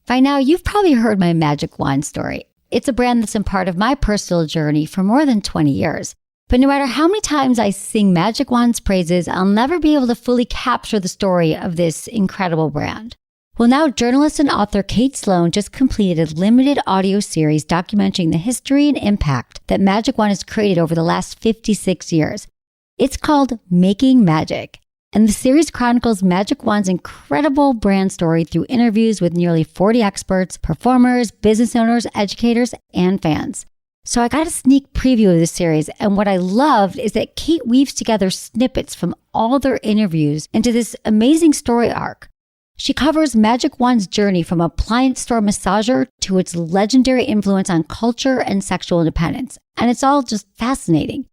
By now, you've probably heard my magic wand story. It's a brand that's been part of my personal journey for more than 20 years. But no matter how many times I sing Magic Wand's praises, I'll never be able to fully capture the story of this incredible brand. Well, now journalist and author Kate Sloan just completed a limited audio series documenting the history and impact that Magic Wand has created over the last 56 years. It's called Making Magic. And the series chronicles Magic Wand's incredible brand story through interviews with nearly 40 experts, performers, business owners, educators, and fans. So I got a sneak preview of this series, and what I loved is that Kate weaves together snippets from all their interviews into this amazing story arc. She covers Magic Wand's journey from appliance store massager to its legendary influence on culture and sexual independence, and it's all just fascinating.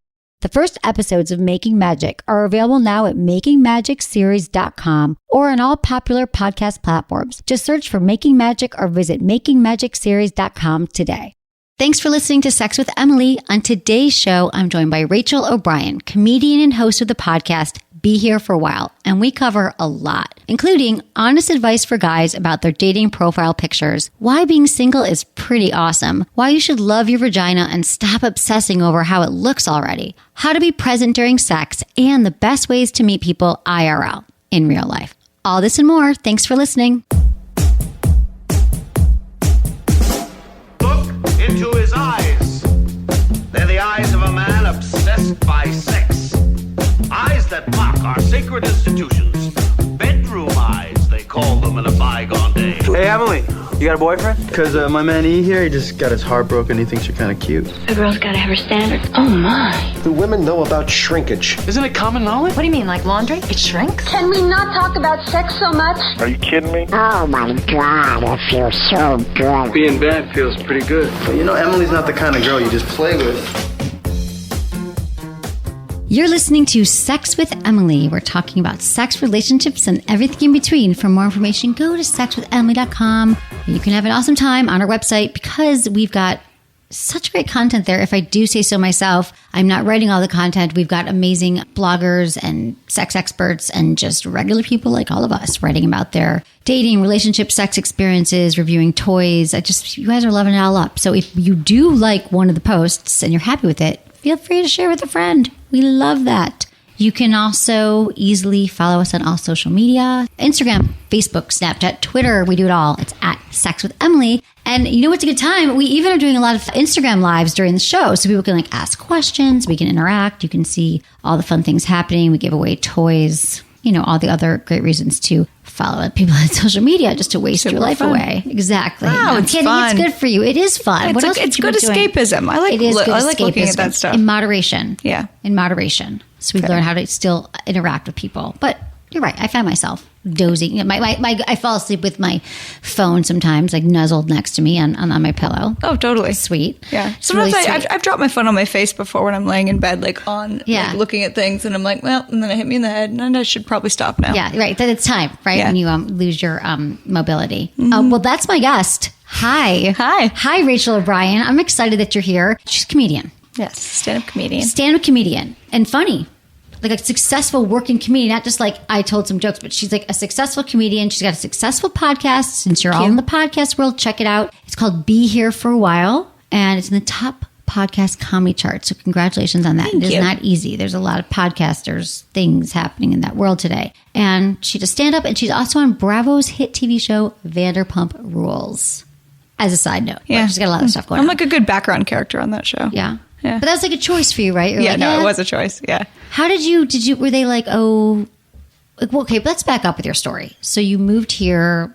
The first episodes of Making Magic are available now at makingmagicseries.com or on all popular podcast platforms. Just search for Making Magic or visit makingmagicseries.com today. Thanks for listening to Sex with Emily. On today's show, I'm joined by Rachael O'Brien, comedian and host of the podcast Be Here for a While, and we cover a lot, including honest advice for guys about their dating profile pictures, why being single is pretty awesome, why you should love your vagina and stop obsessing over how it looks already, how to be present during sex, and the best ways to meet people IRL, in real life. All this and more. Thanks for listening. Into his eyes. They're the eyes of a man obsessed by sex. Eyes that mock our sacred institutions. Bedroom eyes, they call them in a bygone day. Hey, Emily, you got a boyfriend? Because my man E here, he just got his heart broken. He thinks you're kind of cute. A girl's gotta have her standards. Oh my. Do women know about shrinkage? Isn't it common knowledge? What do you mean, like laundry? It shrinks? Can we not talk about sex so much? Are you kidding me? Oh my God, it feels so good. Being bad feels pretty good. But you know, Emily's not the kind of girl you just play with. You're listening to Sex with Emily. We're talking about sex, relationships, and everything in between. For more information, go to sexwithemily.com. You can have an awesome time on our website because we've got such great content there. If I do say so myself, I'm not writing all the content. We've got amazing bloggers and sex experts and just regular people like all of us writing about their dating, relationship, sex experiences, reviewing toys. You guys are loving it all up. So if you do like one of the posts and you're happy with it, feel free to share with a friend. We love that. You can also easily follow us on all social media, Instagram, Facebook, Snapchat, Twitter. We do it all. It's at Sex with Emily. And you know what's a good time? We even are doing a lot of Instagram lives during the show. So people can ask questions. We can interact. You can see all the fun things happening. We give away toys. All the other great reasons to follow people on social media just to waste your life away. Exactly. Oh, it's fun. It's good for you. It is fun. It's good escapism. I like looking at that stuff. In moderation. Yeah. In moderation. So we learn how to still interact with people. But you're right. I find myself dozing. I fall asleep with my phone sometimes, nuzzled next to me on my pillow. Oh, totally. Sweet. Yeah. It's Sometimes really sweet. I've dropped my phone on my face before when I'm laying in bed, looking at things, and I'm like, well, and then it hit me in the head, and I should probably stop now. Yeah, right. Then it's time, right? Yeah. When you lose your mobility. Well, that's my guest. Hi. Hi, Rachael O'Brien. I'm excited that you're here. She's a comedian. Yes, stand-up comedian. Stand-up comedian. And funny. Like a successful working comedian, not just I told some jokes, but she's a successful comedian. She's got a successful podcast. Since you're all in the podcast world, check it out. It's called Be Here for a While, and it's in the top podcast comedy chart. So congratulations on that. It is not easy. There's a lot of podcasters, things happening in that world today. And she does stand-up, and she's also on Bravo's hit TV show, Vanderpump Rules. As a side note. Yeah. She's got a lot of stuff going on. I'm a good background character on that show. Yeah. Yeah. But that was a choice for you, right? You're it was a choice. Yeah. How did you, were they okay, let's back up with your story. So you moved here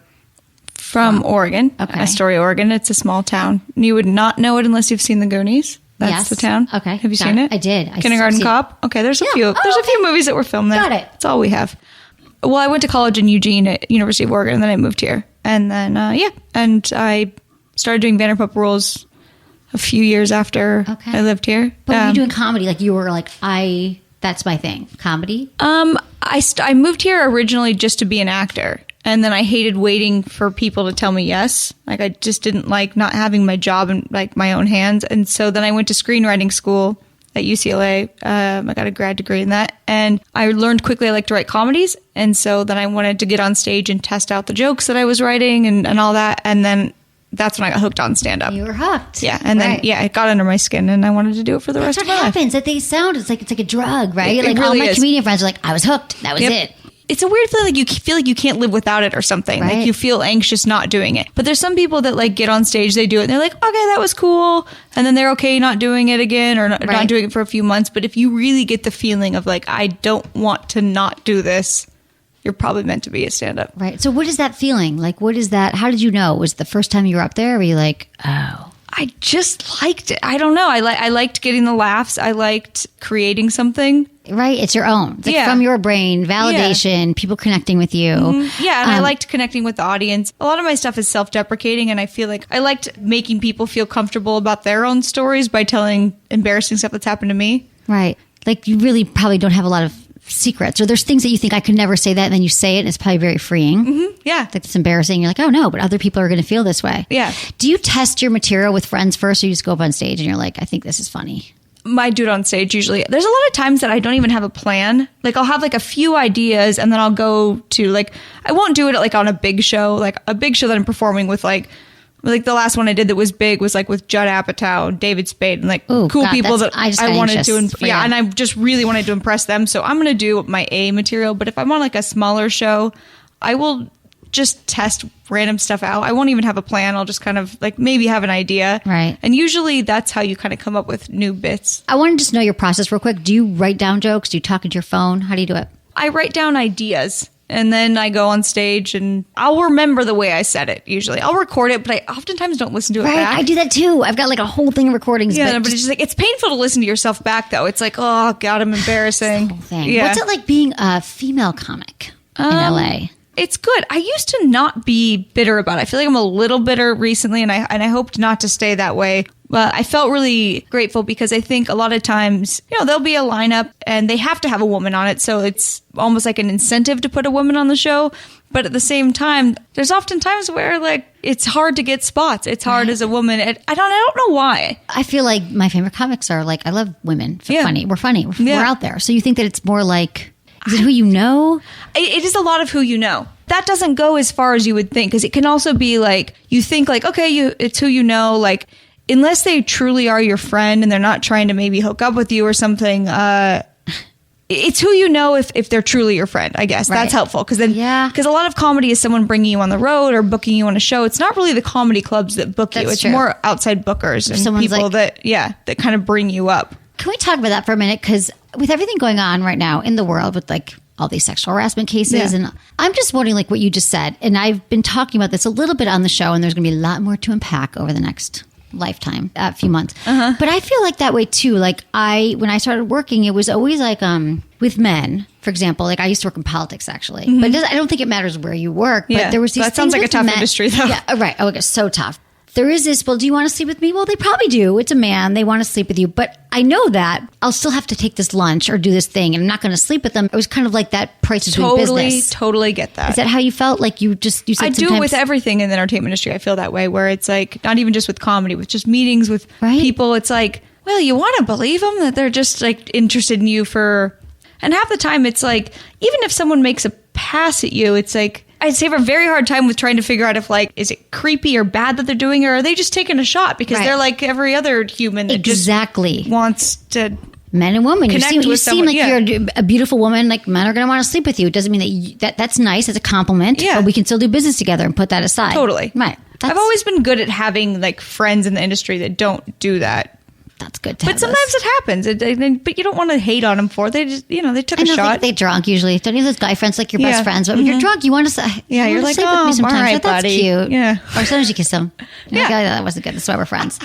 from Oregon, okay. Astoria, Oregon. It's a small town. You would not know it unless you've seen The Goonies. That's the town. Okay. Have you seen it? I did. Kindergarten Cop. Okay. There's a few. There's a few movies that were filmed there. Got it. That's all we have. Well, I went to college in Eugene at University of Oregon, and then I moved here. And then, and I started doing Vanderpump Rules a few years after I lived here. But were you doing comedy? You were that's my thing. Comedy? I moved here originally just to be an actor. And then I hated waiting for people to tell me yes. I just didn't like not having my job in my own hands. And so then I went to screenwriting school at UCLA. I got a grad degree in that. And I learned quickly I like to write comedies. And so then I wanted to get on stage and test out the jokes that I was writing and all that. And then that's when I got hooked on stand-up. You were hooked. Yeah. And then, it got under my skin and I wanted to do it for the rest of my life. That's what happens. That they sound, it's like a drug, right? It like really all my is. comedian friends are like, I was hooked. That was it. It's a weird feeling. Like you feel like you can't live without it or something. Right. Like you feel anxious not doing it. But there's some people that like get on stage, they do it, and they're like, okay, that was cool. And then they're okay not doing it again or not doing it for a few months. But if you really get the feeling of like, I don't want to not do this, you're probably meant to be a stand-up. Right. So what is that feeling? Like, what is that? How did you know? Was it the first time you were up there? Or were you like, oh? I just liked it. I don't know. I liked getting the laughs. I liked creating something. Right. It's your own. It's like from your brain, validation, people connecting with you. Mm-hmm. Yeah. And I liked connecting with the audience. A lot of my stuff is self-deprecating. And I feel like I liked making people feel comfortable about their own stories by telling embarrassing stuff that's happened to me. Right. Like you really probably don't have a lot of secrets, or there's things that you think I could never say that, and then you say it and it's probably very freeing. Mm-hmm. Yeah. Like it's embarrassing. You're like, oh no, but other people are going to feel this way. Yeah. Do you test your material with friends first, or you just go up on stage and you're like, I think this is funny? I do it on stage usually. There's a lot of times that I don't even have a plan. Like I'll have like a few ideas and then I'll go to like, I won't do it like on a big show, like a big show that I'm performing with like the last one I did that was big was like with Judd Apatow, David Spade, and like cool people that I wanted to, and I just really wanted to impress them. So I'm going to do my A material. But if I'm on like a smaller show, I will just test random stuff out. I won't even have a plan. I'll just kind of like maybe have an idea. Right. And usually that's how you kind of come up with new bits. I want to just know your process real quick. Do you write down jokes? Do you talk into your phone? How do you do it? I write down ideas. And then I go on stage and I'll remember the way I said it usually. I'll record it, but I oftentimes don't listen to it back. I do that too. I've got like a whole thing of recordings. Yeah, but it's just like, it's painful to listen to yourself back though. It's like, oh God, I'm embarrassing. Whole thing. Yeah. What's it like being a female comic in LA? It's good. I used to not be bitter about it. I feel like I'm a little bitter recently, and I hoped not to stay that way. But I felt really grateful because I think a lot of times, there'll be a lineup and they have to have a woman on it. So it's almost like an incentive to put a woman on the show. But at the same time, there's often times where like it's hard to get spots. It's hard as a woman. I don't know why. I feel like my favorite comics are like, I love women. Funny. We're funny. We're out there. So you think that it's more like, is it who you know? It is a lot of who you know. That doesn't go as far as you would think, because it can also be like, you think like, okay, it's who you know, like, unless they truly are your friend and they're not trying to maybe hook up with you or something, it's who you know if they're truly your friend, I guess. Right. That's helpful. Because a lot of comedy is someone bringing you on the road or booking you on a show. It's not really the comedy clubs that book you. It's more outside bookers and people that kind of bring you up. Can we talk about that for a minute? Because with everything going on right now in the world with like all these sexual harassment cases, and I'm just wondering like what you just said, and I've been talking about this a little bit on the show, and there's going to be a lot more to unpack over the next lifetime, a few months. But I feel like that way too. Like when I started working, it was always like with men, for example. Like I used to work in politics actually, but I don't think it matters where you work. But there was these. That sounds like a tough industry, though. Yeah, right. Oh, it's so tough. There is this, well, do you want to sleep with me? Well, they probably do. It's a man. They want to sleep with you. But I know that I'll still have to take this lunch or do this thing, and I'm not going to sleep with them. It was kind of like that price of doing business. Totally get that. Is that how you felt? Like you said I do it with everything in the entertainment industry. I feel that way, where it's like, not even just with comedy, with just meetings with people. It's like, well, you want to believe them that they're just like interested in you and half the time it's like, even if someone makes a pass at you, it's like, I'd say I have a very hard time with trying to figure out if like, is it creepy or bad that they're doing it, or are they just taking a shot because they're like every other human that just wants to men and women. You seem like you're a beautiful woman. Like men are going to want to sleep with you. It doesn't mean that's nice. It's a compliment. But we can still do business together and put that aside. Totally. Right. I've always been good at having like friends in the industry that don't do that. That's good. But sometimes it happens. But you don't want to hate on them for it. They just, they took a shot. Like they drunk usually. Don't you have those guy friends like your best friends? But when you're drunk, you want to say, you're like, sleep with me sometimes. all right, but that's buddy. cute. Yeah. Or sometimes you kiss them. Like, that wasn't good. That's why we're friends.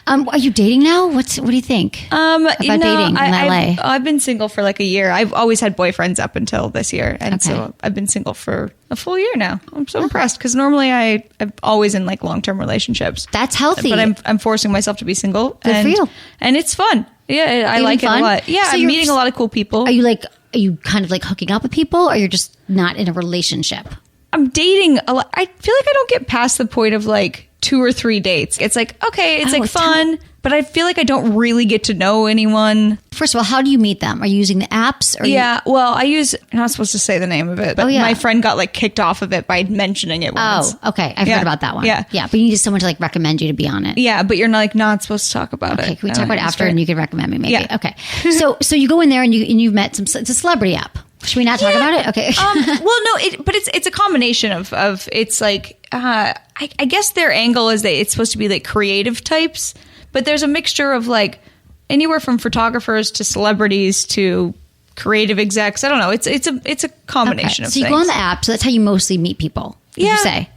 Are you dating now? What do you think about dating in LA? I've been single for like a year. I've always had boyfriends up until this year, and so I've been single for a full year now. I'm so impressed because normally I'm always in like long-term relationships. That's healthy. But I'm forcing myself to be single. Good for you. And it's fun. Yeah, I like it a lot. Yeah, so I'm meeting a lot of cool people. Are you kind of like hooking up with people, or you're just not in a relationship? I'm dating a lot. I feel like I don't get past the point of like 2 or 3 dates. It's like, okay, it's Oh, like fun, but I feel like I don't really get to know anyone. First of all, how do you meet them? Are you using the apps? Or Well, I'm not supposed to say the name of it, but my friend got like kicked off of it by mentioning it once. Oh, okay. I've heard about that one. Yeah. Yeah. But you need someone to like recommend you to be on it. Yeah, but you're not supposed to talk about it. Okay. Can we talk about it after and you can recommend me maybe? Yeah. Okay. So you go in there and you've met it's a celebrity app. Should we not talk about it? Okay. Well, no, but it's a combination of it's like, I guess their angle is that it's supposed to be like creative types, but there's a mixture of like anywhere from photographers to celebrities to creative execs. I don't know. It's a combination of So you things. go on the app. So that's how you mostly meet people. Would you say?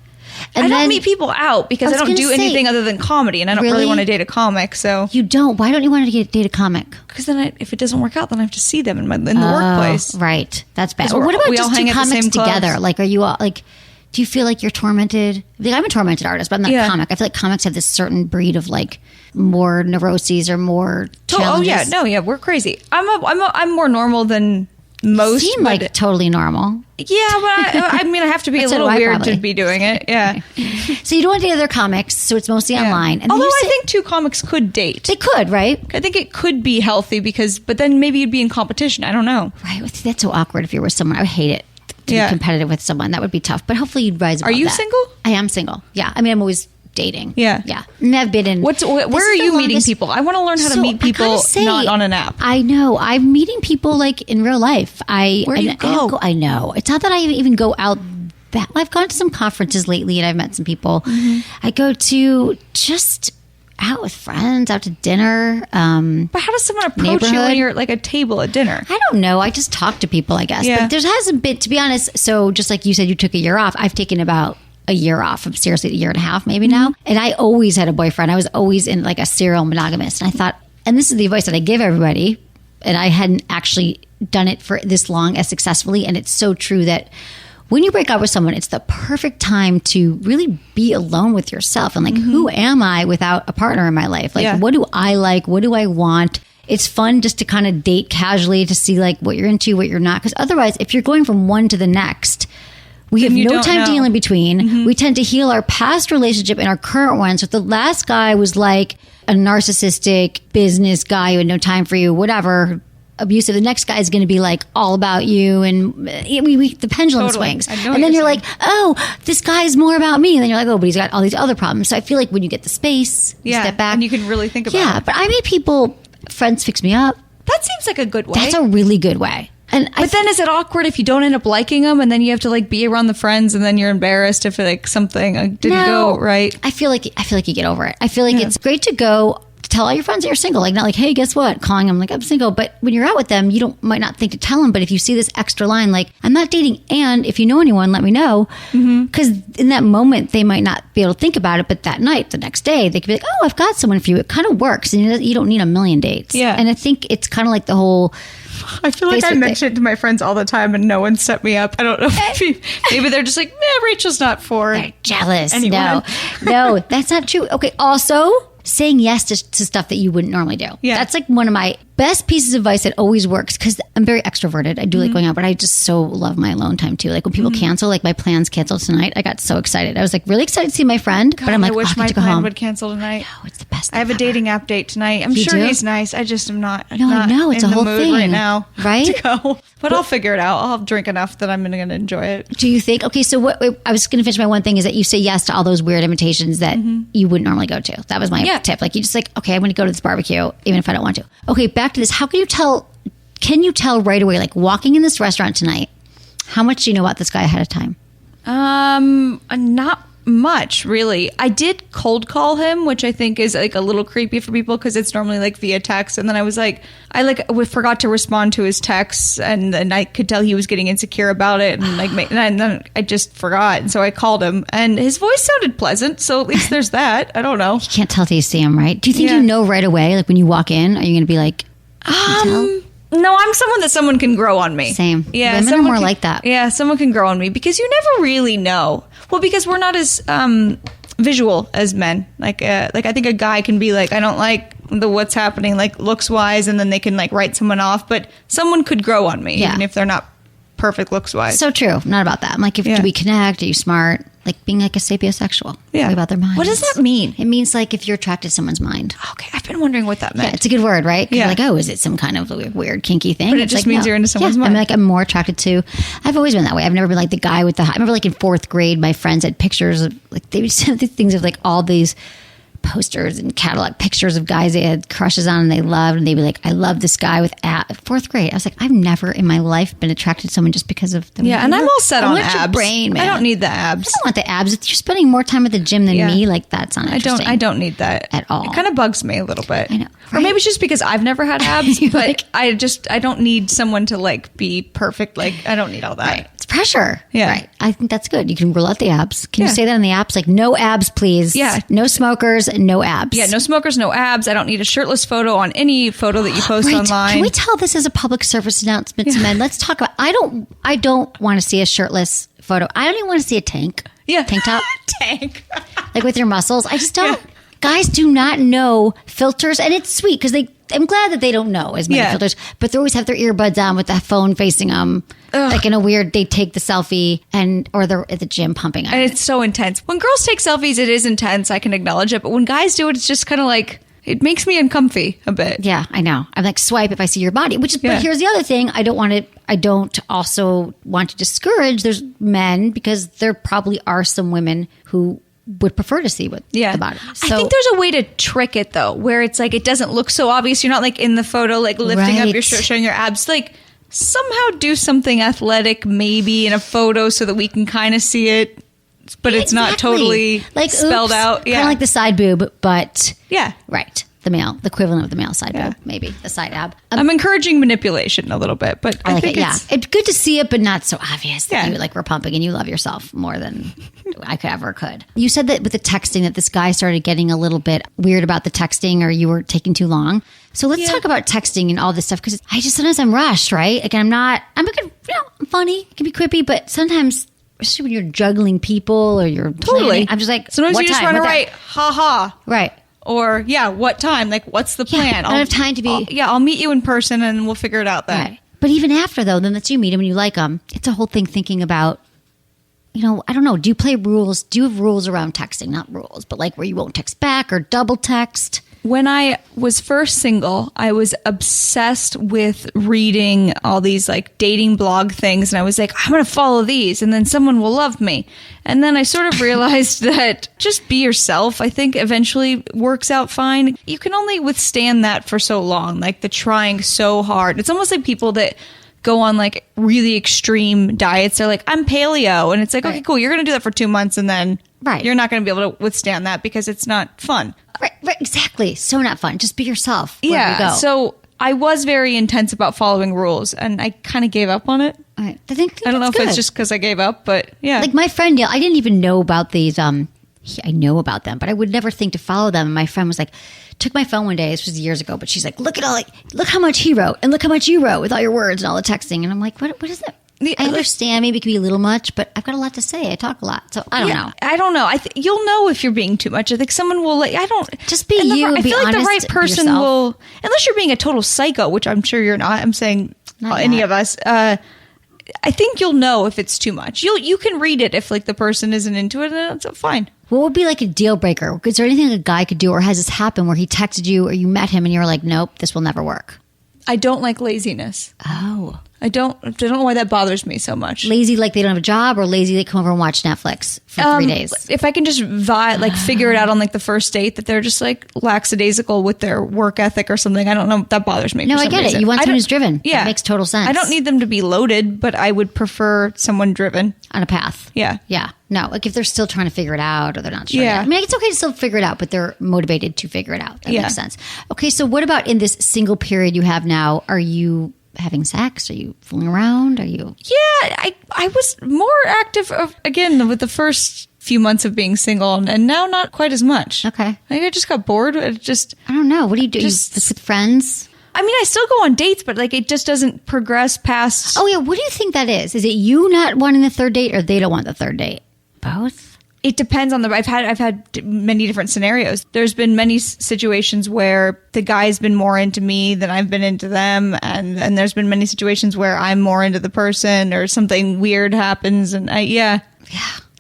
And I then don't meet people out because I don't do anything other than comedy, and I don't really want to date a comic. So you don't. Why don't you want to date a comic? Because then if it doesn't work out, then I have to see them in the workplace. Right. That's bad. 'Cause Or what about we all just hang two at the comics same clubs. together? Like, are you all like? Do you feel like you're tormented? Like, I'm a tormented artist, but I'm not a comic. I feel like comics have this certain breed of like more neuroses or more challenges. We're crazy. I'm more normal than most. Seem like totally normal. Yeah, but I mean, I have to be a So little do I weird probably. to be doing it. Yeah. So you don't want to date other comics, so it's mostly online. And Although then I think two comics could date. they could, right? I think it could be healthy but then maybe you'd be in competition. I don't know. Right. That's so awkward if you're with someone. I would hate it to be competitive with someone. That would be tough. But hopefully you'd rise above Are you that. single? I am single. Yeah. I mean, I'm always dating. Yeah. Yeah. And I've been in. Where are you meeting people? I want to learn how to meet people not on an app. I know. I'm meeting people like in real life. Where do you go? I know. It's not that I even go out that. I've gone to some conferences lately and I've met some people. Mm-hmm. I go to just out with friends, out to dinner. But how does someone approach you when you're at like a table at dinner? I don't know. I just talk to people, I guess. Yeah. But there hasn't been, to be honest. So just like you said, you took a year off. I've taken about a year off. I'm seriously a year and a half maybe now. And I always had a boyfriend. I was always in like a serial monogamist. And I thought, and this is the advice that I give everybody, and I hadn't actually done it for this long as successfully. And it's so true that when you break up with someone, it's the perfect time to really be alone with yourself and like, who am I without a partner in my life? Like, what do I like? What do I want? It's fun just to kind of date casually to see like what you're into, what you're not. Because otherwise, if you're going from one to the next, we have no time to heal in between. We tend to heal our past relationship and our current one. So if the last guy was like a narcissistic business guy who had no time for you, whatever, abusive, the next guy is going to be like all about you. And the pendulum swings. And then you're like, oh, this guy is more about me. And then you're like, oh, but he's got all these other problems. So I feel like when you get the space, you step back. And you can really think about it. Yeah, but I meet people, friends fix me up. That seems like a good way. That's a really good way. But then is it awkward if you don't end up liking them and then you have to like be around the friends and then you're embarrassed if like something didn't go right? I feel like you get over it. I feel like it's great to go to tell all your friends that you're single. Like not like, hey, guess what? Calling them like I'm single. But when you're out with them, you might not think to tell them. But if you see this extra line like I'm not dating, and if you know anyone, let me know. Because in that moment they might not be able to think about it. But that night, the next day, they could be like, oh, I've got someone for you. It kind of works, and you don't need a million dates. Yeah. And I think it's kind of like the whole. I feel like I mention it to my friends all the time and no one set me up. I don't know. Maybe they're just like, Rachel's not for. They're jealous. anyone. No, that's not true. Okay. Also, saying yes to stuff that you wouldn't normally do. Yeah. That's like one of my best pieces of advice that always works because I'm very extroverted. I do like going out, but I just so love my alone time too. Like when people cancel, like my plans canceled tonight, I got so excited. I was like really excited to see my friend, but I'm like, I wish I my get to go plan home. would cancel tonight. Oh, it's the best. I have a thing ever. dating app date tonight. I'm You sure do? he's nice. I just am not. No, I know. It's in a whole the mood thing right now, right? To go. But I'll figure it out. I'll drink enough that I'm going to enjoy it. Do you think? Okay, so what I was going to finish my one thing is that you say yes to all those weird invitations that you wouldn't normally go to. That was my tip. Like you just like, okay, I'm going to go to this barbecue even if I don't want to. Okay, back to this. How can you tell? Can you tell right away, like walking in this restaurant tonight, how much do you know about this guy ahead of time? Not much really. I did cold call him, which I think is like a little creepy for people because it's normally like via text. And then I was like, we forgot to respond to his texts, and then I could tell he was getting insecure about it, and and then I just forgot. And so I called him, and his voice sounded pleasant. So at least there's that. I don't know. You can't tell till you see him, right? Do you think you know right away? Like when you walk in, are you going to be like, No, I'm someone that someone can grow on me. Same. Yeah, Women are more like that. Yeah, someone can grow on me because you never really know. Well, because we're not as visual as men. Like I think a guy can be like, I don't like the what's happening like looks wise, and then they can like write someone off. But someone could grow on me even if they're not perfect looks wise. So true. I'm not about that. I'm like, do we connect? Are you smart? Like being like a sapiosexual. Yeah. About their minds. What does that mean? It means like if you're attracted to someone's mind. Okay, I've been wondering what that meant. Yeah, it's a good word, right? 'Cause Yeah. you're like, oh, is it some kind of weird kinky thing? But it It's just like, means no. you're into someone's yeah. mind. I'm more attracted to. I've always been that way. I've never been like the guy with the. I remember like in 4th grade, my friends had pictures of like they would send these things of like all these posters and catalog pictures of guys they had crushes on and they loved, and they'd be like, I love this guy with 4th grade. I was like, I've never in my life been attracted to someone just because of them. Yeah, and I'm all set on your abs. brain, man. I don't need the abs. I don't want the abs. If you're spending more time at the gym than Yeah. me, like that's not interesting. I don't need that At all. It kind of bugs me a little bit. I know, Or right? maybe it's just because I've never had abs, You're but like- I don't need someone to like be perfect. Like I don't need all that. Right. It's pressure. Yeah. Right. I think that's good. You can rule out the abs. Can Yeah. you say that on the apps? Like no abs, please. Yeah. No smokers, no abs. Yeah, no smokers, no abs. I don't need a shirtless photo on any photo that you post Right. online. Can we tell this as a public service announcement to men? Let's talk about. I don't want to see a shirtless photo. I don't even want to see a tank. Yeah. Tank top. Tank. Like with your muscles. I just don't. Yeah. Guys do not know filters, and it's sweet because I'm glad that they don't know as many Yeah. filters, but they always have their earbuds on with that phone facing them, like in a weird. They take the selfie or they're at the gym pumping. And it's so intense. When girls take selfies, it is intense. I can acknowledge it. But when guys do it, it's just kind of like, it makes me uncomfy a bit. Yeah, I know. I'm like swipe if I see your body, which is. Yeah. But here's the other thing: I don't also want to discourage. There's men because there probably are some women who would prefer to see what the body. I think there's a way to trick it though, where it's like it doesn't look so obvious. You're not like in the photo, like lifting up Right. your shirt, showing your abs. Like somehow do something athletic, maybe in a photo, so that we can kind of see it, but it's not totally like spelled out. kind Yeah, of like the side boob, but yeah. right, the equivalent of the male side boob, maybe the side ab. I'm encouraging manipulation a little bit, but I like think it. Yeah, it's good to see it, but not so obvious that Yeah. you like were pumping and you love yourself more than I could. You said that with the texting that this guy started getting a little bit weird about the texting, or you were taking too long. So let's talk about texting and all this stuff because sometimes I'm rushed, right? Again, I'm funny, it can be quippy, but sometimes, especially when you're juggling people or you're Totally. planning, I'm just like, Sometimes what you just time? want to What time? write, ha ha. Right. Or, yeah, what time? Like, what's the plan? I don't have time to be. I'll meet you in person and we'll figure it out then. Right. But even after, though, then that's you meet him and you like him. It's a whole thing thinking about, I don't know. Do you play rules? Do you have rules around texting? Not rules, but like where you won't text back or double text? When I was first single, I was obsessed with reading all these like dating blog things. And I was like, I'm going to follow these and then someone will love me. And then I sort of realized that just be yourself, I think eventually works out fine. You can only withstand that for so long, like the trying so hard. It's almost like people that go on like really extreme diets. They're like, I'm paleo. And it's like, okay, cool. You're going to do that for 2 months and then you're not going to be able to withstand that because it's not fun. Right, exactly. So not fun. Just be yourself. wherever you Yeah. go. So I was very intense about following rules and I kind of gave up on it. All right. I I don't know if that's it's good. just because I gave up, but yeah. Like my friend, I didn't even know about these. I know about them, but I would never think to follow them. And my friend was like, took my phone one day. This was years ago, but she's like, look how much he wrote and look how much you wrote with all your words and all the texting. And I'm like, what is that? I understand maybe it can be a little much, but I've got a lot to say. I talk a lot. So I don't know. I don't know. You'll know if you're being too much. I think someone will Just be and you I and be feel like the honest right with person yourself. will, unless you're being a total psycho, which I'm sure you're not. I'm saying Not any yet. of us. I think you'll know if it's too much. You can read it if like the person isn't into it, and it's fine. What would be like a deal breaker? Is there anything a guy could do, or has this happened where he texted you or you met him and you were like, nope, this will never work? I don't like laziness. Oh. I don't know why that bothers me so much. Lazy like they don't have a job, or lazy they come over and watch Netflix for 3 days? If I can just figure it out on like the first date that they're just like lackadaisical with their work ethic or something. I don't know. That bothers me. No, for I some get it. reason. You want I someone don't- who's driven. Yeah. That makes total sense. I don't need them to be loaded, but I would prefer someone driven. On a path. Yeah. Yeah. No, like if they're still trying to figure it out or they're not sure. Yeah. Yet. I mean, it's okay to still figure it out, but they're motivated to figure it out. That Yeah. makes sense. Okay, so what about in this single period you have now? Are you having sex? Are you fooling around? Are you? Yeah, I was more active again with the first few months of being single, and now not quite as much. Okay. I think I just got bored. I don't know. What do you do? Just- Just with friends? I mean, I still go on dates, but like it just doesn't progress past. Oh, yeah. What do you think that is? Is it you not wanting the third date or they don't want the third date? Both? It depends on I've had many different scenarios. There's been many situations where the guy's been more into me than I've been into them. And there's been many situations where I'm more into the person or something weird happens. And Yeah,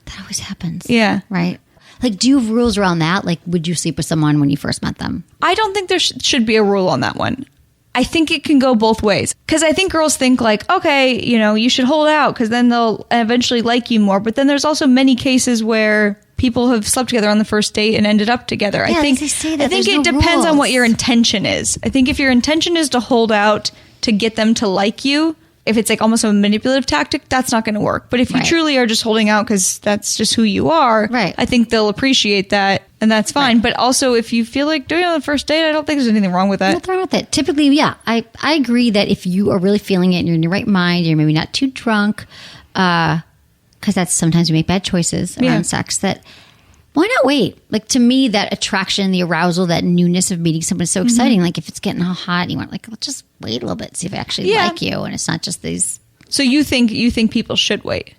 that always happens. Yeah. Right. Like, do you have rules around that? Like, would you sleep with someone when you first met them? I don't think there should be a rule on that one. I think it can go both ways. Because I think girls think like, okay, you should hold out because then they'll eventually like you more. But then there's also many cases where people have slept together on the first date and ended up together. Yeah, I think they say that. I think There's it no depends on rules. what your intention is. I think if your intention is to hold out to get them to like you, if it's like almost a manipulative tactic, that's not going to work. But if you Right. truly are just holding out because that's just who you are, Right. I think they'll appreciate that. And that's fine. But also, if you feel like doing it on the first date, I don't think there's anything wrong with that. Nothing wrong with it. Typically, yeah, I agree that if you are really feeling it and you're in your right mind, you're maybe not too drunk, because that's sometimes you make bad choices around sex, that why not wait? Like, to me, that attraction, the arousal, that newness of meeting someone is so exciting. Like, if it's getting all hot and you want, like, let's just wait a little bit, see if I actually like you. And it's not just these. So you think people should wait?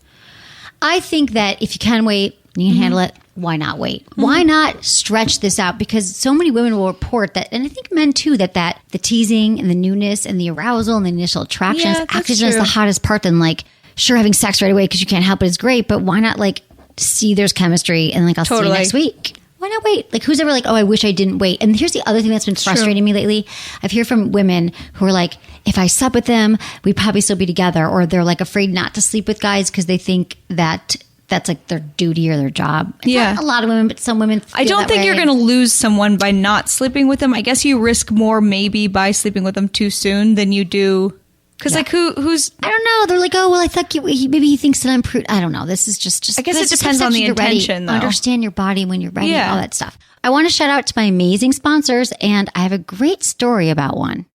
I think that if you can wait, you can handle it. Why not wait? Why not stretch this out? Because so many women will report that, and I think men too, that the teasing and the newness and the arousal and the initial attraction is actually just the hottest part. Than like, sure, having sex right away because you can't help it is great, but why not like see there's chemistry and like I'll see you next week? Why not wait? Like, who's ever like, oh, I wish I didn't wait? And here's the other thing that's been frustrating me lately. I've heard from women who are like, if I slept with them, we'd probably still be together, or they're like afraid not to sleep with guys because they think that that's like their duty or their job. Not a lot of women, but some women feel I don't that think way. you're going to lose someone by not sleeping with them. I guess you risk more maybe by sleeping with them too soon than you do. Because like who's... I don't know. They're like, oh, well, I thought maybe he thinks that I'm prude. I don't know. This is just I guess let's it just have depends on sex the when you're ready. intention, though. Understand your body when you're ready, Yeah. all that stuff. I want to shout out to my amazing sponsors, and I have a great story about one.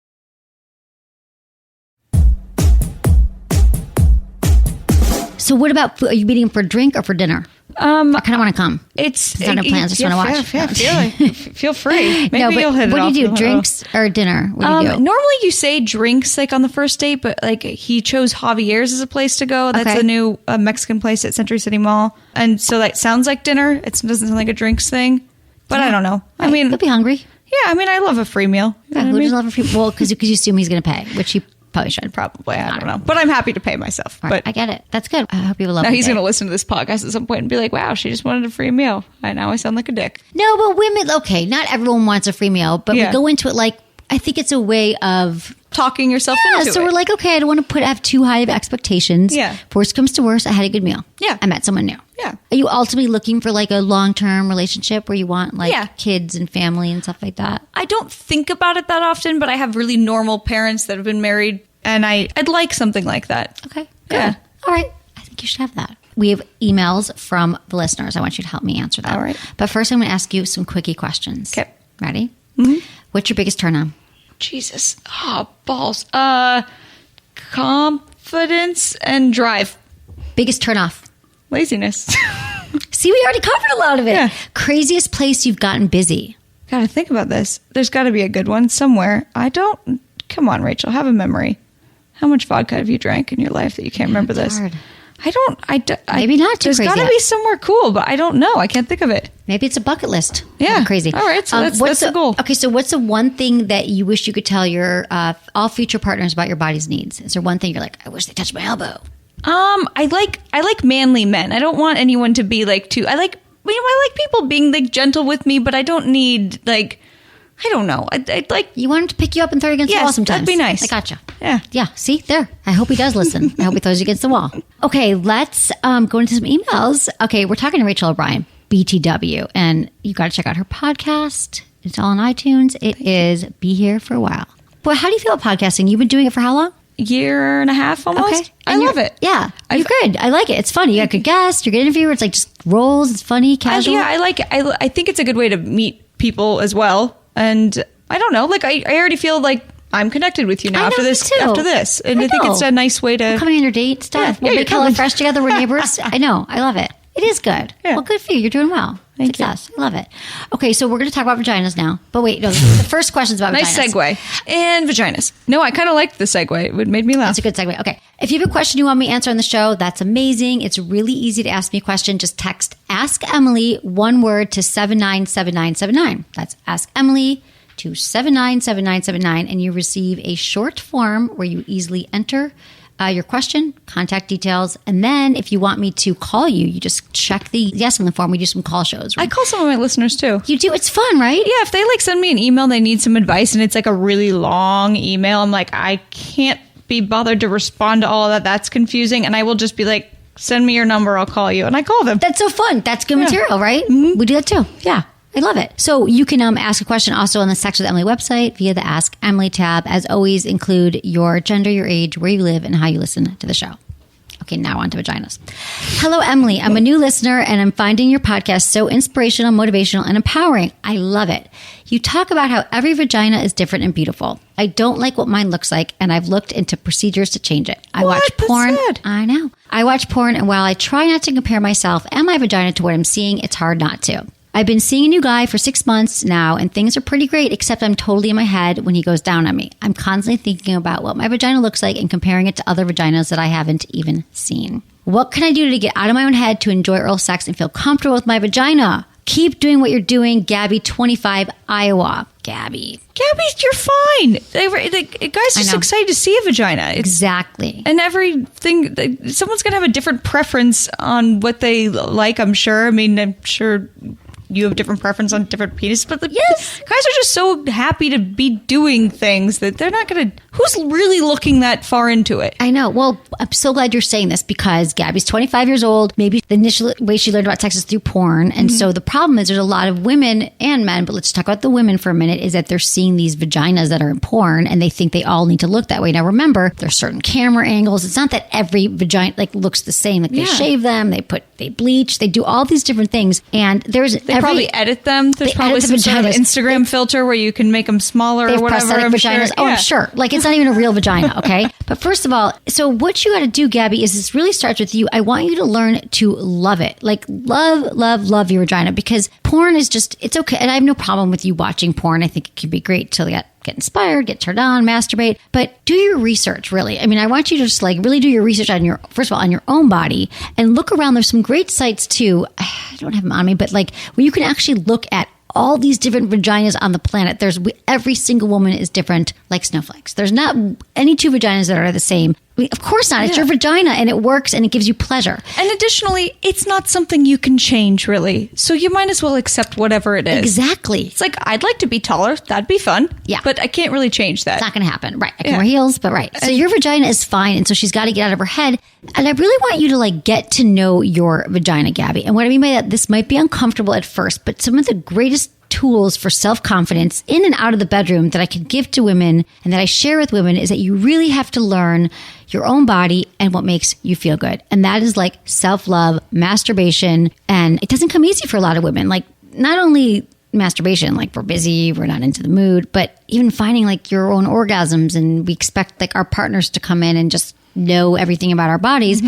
So what about food? Are you meeting him for a drink or for dinner? I kind of want to come. It's not no plans. Just want to watch. Feel free. Maybe No, but you'll hit it what off. do you do? Drinks or dinner? What do you do? Normally you say drinks like on the first date, but like he chose Javier's as a place to go. That's Okay. a new Mexican place at Century City Mall. And so that sounds like dinner. It doesn't sound like a drinks thing, but I don't know. I mean, he'll be hungry. yeah, I mean, I love a free meal. You know Yeah, what who I mean? doesn't love a free? Well, because you assume he's going to pay, which he probably should. Probably, I don't know. But I'm happy to pay myself. All right, But I get it. That's good. I hope you will love now it. he's going to listen to this podcast at some point and be like, wow, she just wanted a free meal. Now I sound like a dick. No, but women, okay, not everyone wants a free meal, but Yeah. we go into it like, I think it's a way of, Talking yourself into so it. we're like, okay, I don't want to have too high of expectations. Yeah. Worst comes to worst, I had a good meal. Yeah. I met someone new. Yeah. Are you ultimately looking for like a long-term relationship where you want like Yeah. kids and family and stuff like that? I don't think about it that often, but I have really normal parents that have been married, and I'd like something like that. Okay. Good. Yeah. All right. I think you should have that. We have emails from the listeners. I want you to help me answer that. All right. But first, I'm going to ask you some quickie questions. Okay. Ready? Mm-hmm. What's your biggest turn on? Jesus. Oh, balls. Confidence and drive. Biggest turn off? Laziness. See, we already covered a lot of it. Yeah. Craziest place you've gotten busy? Gotta think about this. There's gotta be a good one somewhere. Come on, Rachel, have a memory. How much vodka have you drank in your life that you can't remember It's this? hard. Maybe not too There's crazy. gotta be somewhere cool, but I don't know. I can't think of it. Maybe it's a bucket list. Yeah. Not crazy. All right, so that's the goal. Okay, so what's the one thing that you wish you could tell your all future partners about your body's needs? Is there one thing you're like, I wish they touched my elbow? I like manly men. I don't want anyone to be like too. I like people being like gentle with me, but I don't need like, I don't know. I'd like. You want him to pick you up and throw you against the wall Yes, sometimes. that'd be nice. I gotcha. Yeah. Yeah, see? There. I hope he does listen. I hope he throws you against the wall. Okay, let's go into some emails. Okay, we're talking to Rachael O'Brien, BTW, and you got to check out her podcast. It's all on iTunes. It is Be Here for a While. Boy, how do you feel about podcasting? You've been doing it for how long? Year and a half almost. Okay. I And love you're- it. Yeah, you're good. I like it. It's funny. You got good guests. You're a good interviewer. It's like just rolls. It's funny, casual. I like it. I think it's a good way to meet people as well. And I don't know. Like I already feel like I'm connected with you now I know, after me this. too. After this, and I think know. it's a nice way to. We're coming on your date stuff. Yeah, We'll you're make Hello coming. Fresh together. We're neighbors. I know. I love it. It is good. Yeah. Well, good for you. You're doing well. Thank you. Success. I love it. Okay, so we're going to talk about vaginas now. But wait, no, the first question's about Nice vaginas. segue. And vaginas. No, I kind of liked the segue. It made me laugh. That's a good segue. Okay. If you have a question you want me to answer on the show, that's amazing. It's really easy to ask me a question. Just text Ask Emily, one word, to 797979. That's Ask Emily to 797979. And you receive a short form where you easily enter your question, contact details, and then if you want me to call you, you just check the yes on the form. We do some call shows. I call some of my listeners too. You do? It's fun, right? Yeah, if they like send me an email, they need some advice, and it's like a really long email. I'm like, I can't be bothered to respond to all of that. That's confusing. And I will just be like, send me your number, I'll call you. And I call them. That's so fun. That's good material, right? Mm-hmm. We do that too. Yeah. I love it. So you can ask a question also on the Sex with Emily website via the Ask Emily tab. As always, include your gender, your age, where you live, and how you listen to the show. Okay, now on to vaginas. Hello, Emily. I'm a new listener, and I'm finding your podcast so inspirational, motivational, and empowering. I love it. You talk about how every vagina is different and beautiful. I don't like what mine looks like, and I've looked into procedures to change it. I watch porn. That's sad. I know. I watch porn, and while I try not to compare myself and my vagina to what I'm seeing, it's hard not to. I've been seeing a new guy for 6 months now, and things are pretty great, except I'm totally in my head when he goes down on me. I'm constantly thinking about what my vagina looks like and comparing it to other vaginas that I haven't even seen. What can I do to get out of my own head to enjoy oral sex and feel comfortable with my vagina? Keep doing what you're doing, Gabby, 25, Iowa. Gabby, you're fine. Guys just excited to see a vagina. Exactly. And everything, someone's going to have a different preference on what they like, I'm sure. I mean, I'm sure you have different preference on different penises, but yes, guys are just so happy to be doing things that they're not going to, who's really looking that far into it? I know. Well, I'm so glad you're saying this because Gabby's 25 years old. Maybe the initial way she learned about sex is through porn. And so the problem is there's a lot of women and men, but let's talk about the women for a minute, is that they're seeing these vaginas that are in porn and they think they all need to look that way. Now, remember, there's certain camera angles. It's not that every vagina looks the same. They shave them, they bleach, they do all these different things. And They probably edit them. There's probably some sort of Instagram filter where you can make them smaller or whatever. Prosthetic vaginas. Sure. Oh, I'm sure. Like, it's not even a real vagina, okay? But first of all, so what you got to do, Gabby, is this really starts with you. I want you to learn to love it. Like, love your vagina, because porn is just, it's okay. And I have no problem with you watching porn. I think it can be great to get inspired, get turned on, masturbate, but do your research, really. I mean, I want you to just really do your research on first of all, on your own body and look around. There's some great sites too. I don't have them on me, but where you can actually look at all these different vaginas on the planet. Every single woman is different, like snowflakes. There's not any two vaginas that are the same. Of course not. It's your vagina and it works and it gives you pleasure. And additionally, it's not something you can change, really. So you might as well accept whatever it is. Exactly. It's like, I'd like to be taller. That'd be fun. Yeah. But I can't really change that. It's not going to happen. Right. I can wear heels, but right. So your vagina is fine. And so she's got to get out of her head. And I really want you to get to know your vagina, Gabby. And what I mean by that, this might be uncomfortable at first, but some of the greatest tools for self-confidence in and out of the bedroom that I can give to women and that I share with women is that you really have to learn your own body and what makes you feel good. And that is self-love, masturbation. And it doesn't come easy for a lot of women. Not only masturbation, we're busy, we're not into the mood, but even finding your own orgasms, and we expect our partners to come in and just know everything about our bodies.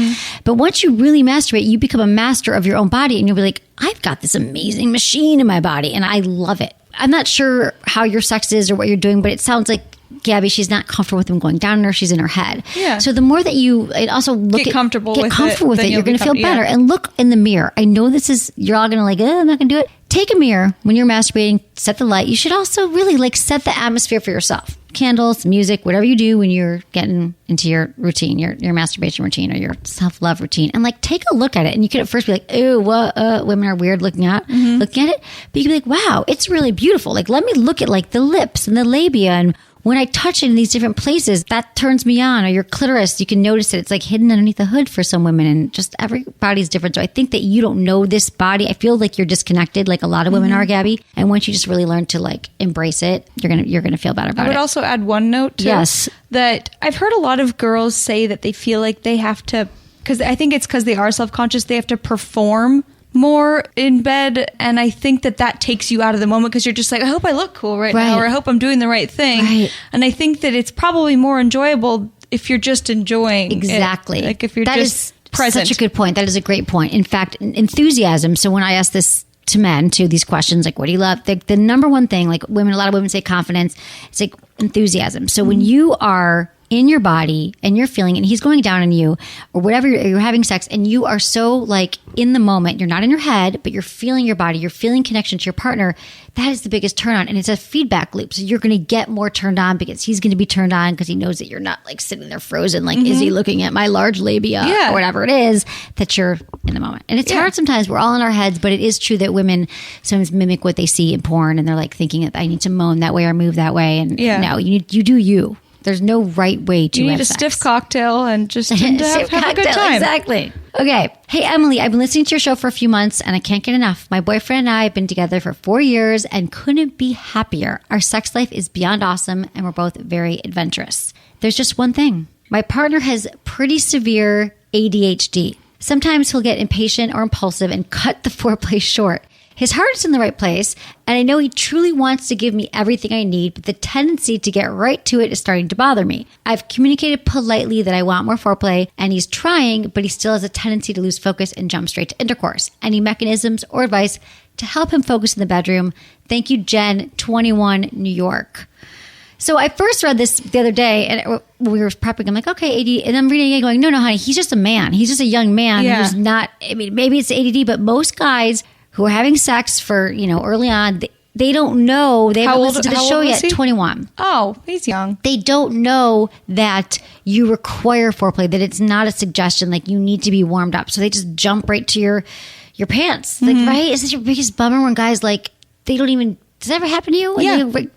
But once you really masturbate, you become a master of your own body, and you'll be like, I've got this amazing machine in my body and I love it. I'm not sure how your sex is or what you're doing, but it sounds like Gabby, she's not comfortable with them going down on her. She's in her head. Yeah. So the more that you also get comfortable with it, you're going to feel better. And look in the mirror. I know you're all going to I'm not going to do it. Take a mirror when you're masturbating, set the light. You should also really set the atmosphere for yourself. Candles, music, whatever you do when you're getting into your routine, your masturbation routine or your self-love routine. And take a look at it. And you could at first be like, ew, what, women are weird looking at it. But you can be like, wow, it's really beautiful. Let me look at the lips and the labia, and when I touch it in these different places, that turns me on. Or your clitoris, you can notice it. It's hidden underneath the hood for some women, and just every body's different. So I think that you don't know this body. I feel like you're disconnected, like a lot of women are, Gabby. And once you just really learn to embrace it, you're gonna feel better about it. I would also add one note too. Yes. That I've heard a lot of girls say that they feel like they have to, because I think it's because they are self-conscious, they have to perform more in bed, and I think that takes you out of the moment because you're just I hope I look cool right now, or I hope I'm doing the right thing. Right. And I think that it's probably more enjoyable if you're just enjoying exactly it. If you're that just is present. Such a good point. That is a great point. In fact, enthusiasm. So when I asked this to men too, these questions like, what do you love? The number one thing, like a lot of women say confidence, it's like enthusiasm. So when you are in your body and you're feeling it and he's going down on you or whatever, you're having sex and you are so like in the moment, you're not in your head, but you're feeling your body, you're feeling connection to your partner. That is the biggest turn on. And it's a feedback loop. So you're going to get more turned on because he's going to be turned on because he knows that you're not like sitting there frozen. Like, is he looking at my large labia or whatever it is, that you're in the moment. And it's hard sometimes. We're all in our heads, but it is true that women sometimes mimic what they see in porn and they're like thinking that I need to moan that way or move that way. And no, you do you. There's no right way to You need have a sex. stiff cocktail and just to have a good time. Exactly. Okay. Hey, Emily, I've been listening to your show for a few months and I can't get enough. My boyfriend and I have been together for 4 years and couldn't be happier. Our sex life is beyond awesome and we're both very adventurous. There's just one thing. My partner has pretty severe ADHD. Sometimes he'll get impatient or impulsive and cut the foreplay short. His heart is in the right place, and I know he truly wants to give me everything I need, but the tendency to get right to it is starting to bother me. I've communicated politely that I want more foreplay, and he's trying, but he still has a tendency to lose focus and jump straight to intercourse. Any mechanisms or advice to help him focus in the bedroom? Thank you, Jen, 21, New York. So I first read this the other day, and we were prepping. I'm like, okay, ADD. And I'm reading it going, no, honey, he's just a man. He's just a young man who's not, I mean, maybe it's ADD, but most guys who are having sex for, early on, they don't know. They haven't listened to the show yet. 21. Oh, he's young. They don't know that you require foreplay, that it's not a suggestion, like you need to be warmed up. So they just jump right to your pants. Like, right? Is this your biggest bummer when guys, like, they don't even, does that ever happen to you? And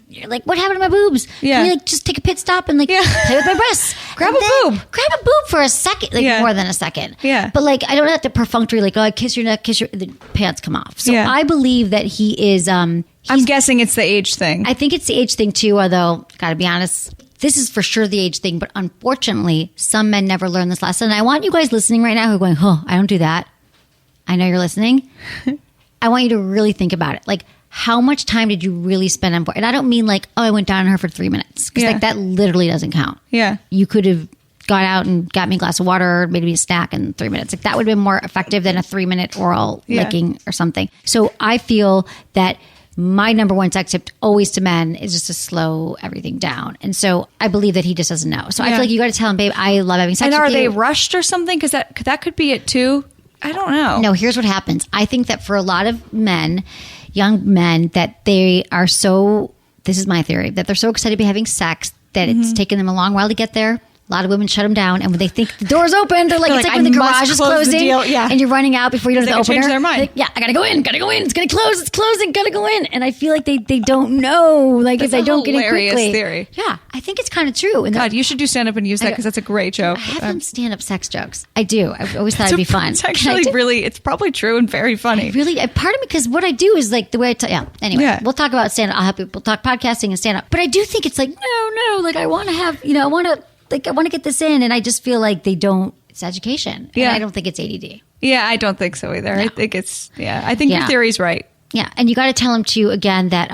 you're like, what happened to my boobs? Yeah. Can you like just take a pit stop and like play with my breasts? Grab a boob for a second, like more than a second. Yeah. But like, I don't have to perfunctory, like, oh, I kiss your neck, the pants come off. So I believe that he is, I'm guessing it's the age thing. I think it's the age thing too, although, gotta be honest, this is for sure the age thing, but unfortunately, some men never learn this lesson. And I want you guys listening right now who are going, oh, I don't do that. I know you're listening. I want you to really think about it. Like, how much time did you really spend on porn? And I don't mean like, oh, I went down on her for 3 minutes. Because like that literally doesn't count. Yeah. You could have gone out and got me a glass of water or maybe a snack in 3 minutes. Like that would have been more effective than a 3-minute oral licking or something. So I feel that my number one sex tip always to men is just to slow everything down. And so I believe that he just doesn't know. So I feel like you got to tell him, babe, I love having sex and with are you. they rushed or something? Because that could be it too. I don't know. No, here's what happens. I think that for a lot of men, young men, that they are so, this is my theory, that they're so excited to be having sex that it's taken them a long while to get there. A lot of women shut them down, and when they think the door's open, they're like, it's like when the garage is closing, and you're running out before you go to the opener. Change their mind. Like, yeah, I gotta go in, it's gonna close, it's closing, gotta go in. And I feel like they don't know, like that's if they don't get in quickly. Hilarious theory. Yeah, I think it's kind of true. And God, you should do stand up and use that because that's a great joke. I have them stand up sex jokes. I do. I always thought it'd be fun. It's actually it's probably true and very funny. Part of me, because what I do is like the way anyway, we'll talk about stand up. I'll help you. We'll talk podcasting and stand up. But I do think it's like, no, like I want to have, I want to get this in, and I just feel like they don't. It's education. And I don't think it's ADD. Yeah, I don't think so either. No. I think it's I think your theory's right. Yeah, and you got to tell him too again that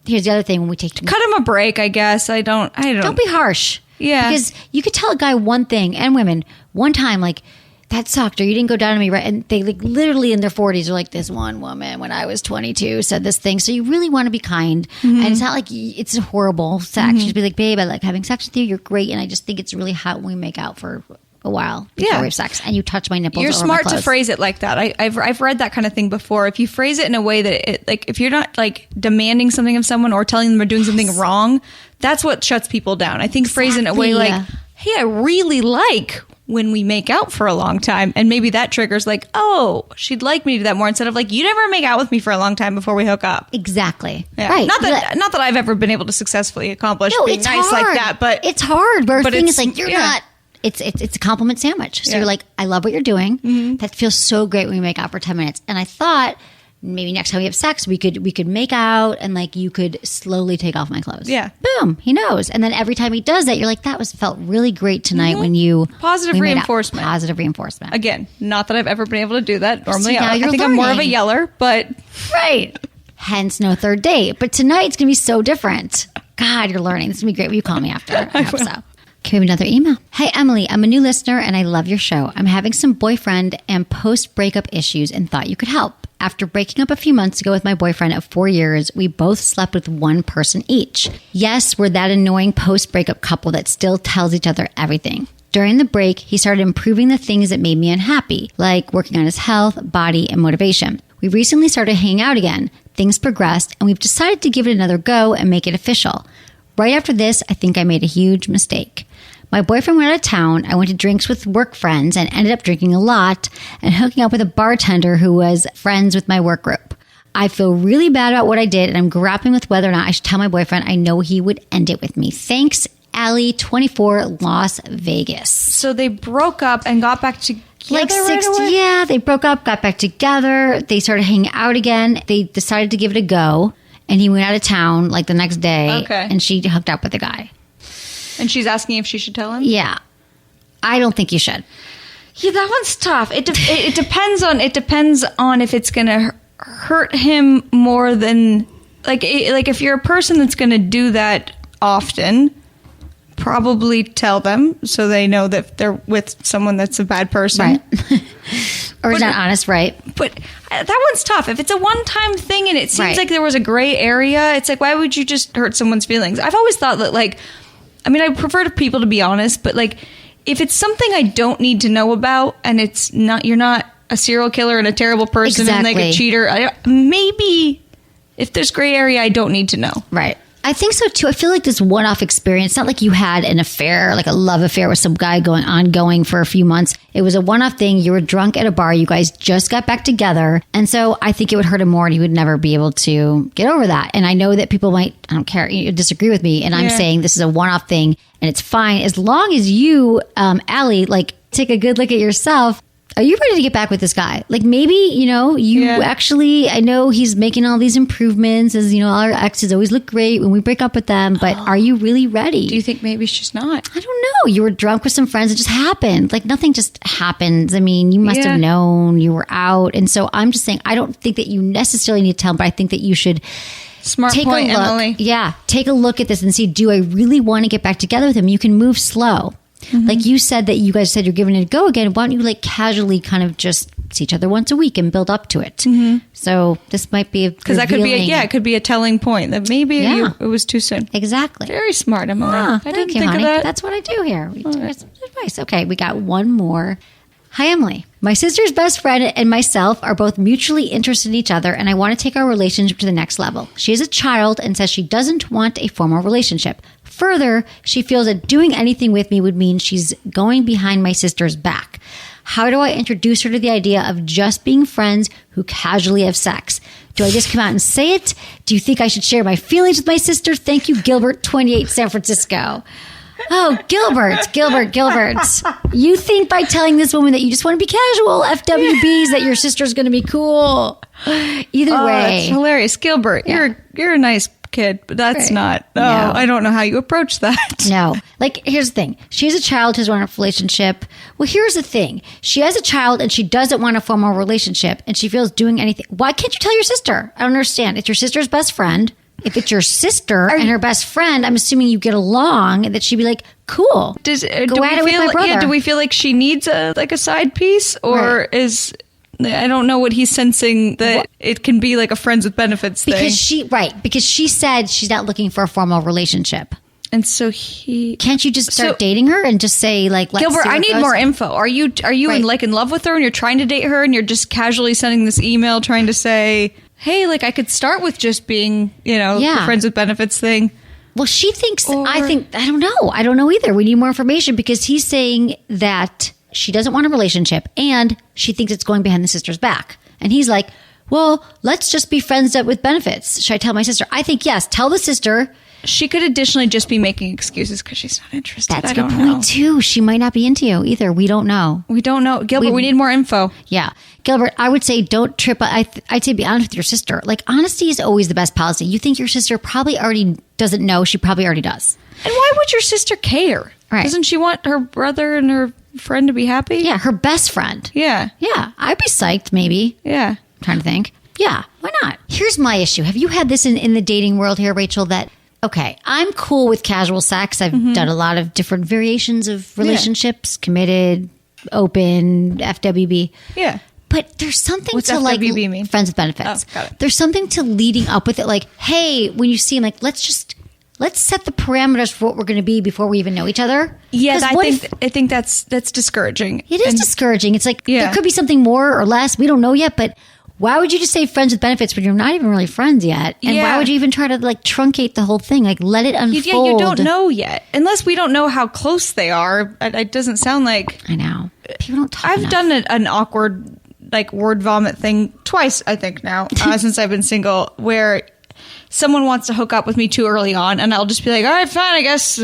here's the other thing when we take cut him a break. I guess I don't be harsh. Yeah, because you could tell a guy one thing, and women one time, like, that sucked, or you didn't go down on me right, and they like literally in their 40s are like, this one woman when I was 22 said this thing. So you really want to be kind, and it's not like it's a horrible sex. You just be like, babe, I like having sex with you, you're great, and I just think it's really hot when we make out for a while before we have sex, and you touch my nipples. You're over smart my clothes. to phrase it like that. I've read that kind of thing before. If you phrase it in a way that it, like, if you're not like demanding something of someone or telling them they're doing something wrong, that's what shuts people down. I think phrase it in a way like, hey, I really like when we make out for a long time, and maybe that triggers like, oh, she'd like me to do that more, instead of like, you never make out with me for a long time before we hook up. Exactly. Yeah. Right. Not that I've ever been able to successfully accomplish being it's nice hard. like that, but it's hard. But the thing is, like, you're not. It's a compliment sandwich. So you're like, I love what you're doing. That feels so great when we make out for 10 minutes. And I thought maybe next time we have sex, we could make out, and like you could slowly take off my clothes. Yeah. Boom. He knows. And then every time he does that, you're like, that felt really great tonight when you positive reinforcement. Positive reinforcement. Again, not that I've ever been able to do that. Normally, now I think I'm more of a yeller, but right. Hence, no third date. But tonight's gonna be so different. God, you're learning. This is gonna be great. Will you call me after? I hope so. Okay, we have another email. Hey, Emily, I'm a new listener and I love your show. I'm having some boyfriend and post-breakup issues and thought you could help. After breaking up a few months ago with my boyfriend of 4 years, we both slept with one person each. Yes, we're that annoying post-breakup couple that still tells each other everything. During the break, he started improving the things that made me unhappy, like working on his health, body, and motivation. We recently started hanging out again. Things progressed, and we've decided to give it another go and make it official. Right after this, I think I made a huge mistake. My boyfriend went out of town. I went to drinks with work friends and ended up drinking a lot and hooking up with a bartender who was friends with my work group. I feel really bad about what I did, and I'm grappling with whether or not I should tell my boyfriend. I know he would end it with me. Thanks, Allie, 24, Las Vegas. So they broke up and got back together Like right 60, away? yeah, they broke up, got back together. They started hanging out again. They decided to give it a go, and he went out of town like the next day, Okay. and she hooked up with a guy. And she's asking if she should tell him? Yeah. I don't think you should. Yeah, that one's tough. It depends on if it's going to hurt him more than like if you're a person that's going to do that often, probably tell them so they know that they're with someone that's a bad person. Right. Or is not honest, right? But that one's tough. If it's a one-time thing and it seems Right. like there was a gray area, it's like, why would you just hurt someone's feelings? I've always thought that, like, I mean, I prefer to people to be honest, but like, if it's something I don't need to know about and it's not, you're not a serial killer and a terrible person and like Exactly. a cheater, maybe if there's gray area, I don't need to know. Right. I think so too. I feel like this one-off experience, it's not like you had an affair, like a love affair with some guy ongoing for a few months. It was a one-off thing. You were drunk at a bar. You guys just got back together. And so I think it would hurt him more and he would never be able to get over that. And I know that people might, I don't care, disagree with me. And I'm saying this is a one-off thing and it's fine. As long as you, Allie, like take a good look at yourself. Are you ready to get back with this guy? Like maybe, you actually, I know he's making all these improvements as, our exes always look great when we break up with them, but are you really ready? Do you think maybe she's not? I don't know. You were drunk with some friends. It just happened. Like nothing just happens. I mean, you must have known you were out. And so I'm just saying, I don't think that you necessarily need to tell him, but I think that you should Smart take point, a look. Emily. Yeah. Take a look at this and see, do I really want to get back together with him? You can move slow. Like you said that you guys said you're giving it a go again. Why don't you like casually kind of just see each other once a week and build up to it? So this might be Because that could be it could be a telling point that maybe it was too soon. Exactly. Very smart, Emily. Ah, I didn't thank you, think honey. of that. That's what I do here. We do some advice. Okay, we got one more. Hi, Emily. My sister's best friend and myself are both mutually interested in each other, and I want to take our relationship to the next level. She is a child and says she doesn't want a formal relationship. Further, she feels that doing anything with me would mean she's going behind my sister's back. How do I introduce her to the idea of just being friends who casually have sex? Do I just come out and say it? Do you think I should share my feelings with my sister? Thank you, Gilbert, 28, San Francisco. Oh, Gilbert. You think by telling this woman that you just want to be casual, FWBs, that your sister's going to be cool. Either way. That's hilarious. Gilbert, you're a nice kid, but that's not. Oh, No. I don't know how you approach that. No. Like, here's the thing. She's a child who's wanting a relationship. Well, here's the thing. She has a child and she doesn't want a formal relationship and she feels doing anything. Why can't you tell your sister? I don't understand. It's your sister's best friend. If it's your sister and her best friend, I'm assuming you get along and that she'd be like, cool. Do we feel like she needs a side piece or is... I don't know what he's sensing that it can be like a friends with benefits thing. Because she said she's not looking for a formal relationship. And so he... Can't you just start dating her and just say like, let's Gilbert, see what I need goes? more info. Are you in love with her and you're trying to date her and you're just casually sending this email trying to say, hey, like I could start with just being, the friends with benefits thing. Well, she thinks, I don't know. I don't know either. We need more information because he's saying that she doesn't want a relationship and she thinks it's going behind the sister's back. And he's like, well, let's just be friends with benefits. Should I tell my sister? I think yes. Tell the sister. She could additionally just be making excuses because she's not interested. That's a good point too. She might not be into you either. We don't know. Gilbert, we need more info. Yeah. Gilbert, I would say don't trip. I'd say be honest with your sister. Like honesty is always the best policy. You think your sister probably already doesn't know. She probably already does. And why would your sister care? Right. Doesn't she want her brother and her friend to be happy? Yeah. Her best friend. Yeah. Yeah. I'd be psyched maybe. Yeah. I'm trying to think. Yeah. Why not? Here's my issue. Have you had this in the dating world here, Rachel, that okay, I'm cool with casual sex. I've done a lot of different variations of relationships, committed, open, FWB. Yeah. But there's something What's to FWB mean? friends with benefits. Oh, got it. There's something to leading up with it. Like, hey, when you see him, like, let's set the parameters for what we're going to be before we even know each other. Yeah, 'Cause I think that's discouraging. it is discouraging. It's like, Yeah. there could be something more or less. We don't know yet, but why would you just say friends with benefits when you're not even really friends yet? And Yeah. why would you even try to like truncate the whole thing? Like, let it unfold. Yeah, you don't know yet. Unless we don't know how close they are. It doesn't sound like... I know. People don't talk I've enough. done an awkward, like, word vomit thing twice, I think, now, since I've been single, where someone wants to hook up with me too early on, and I'll just be like, all right, fine, I guess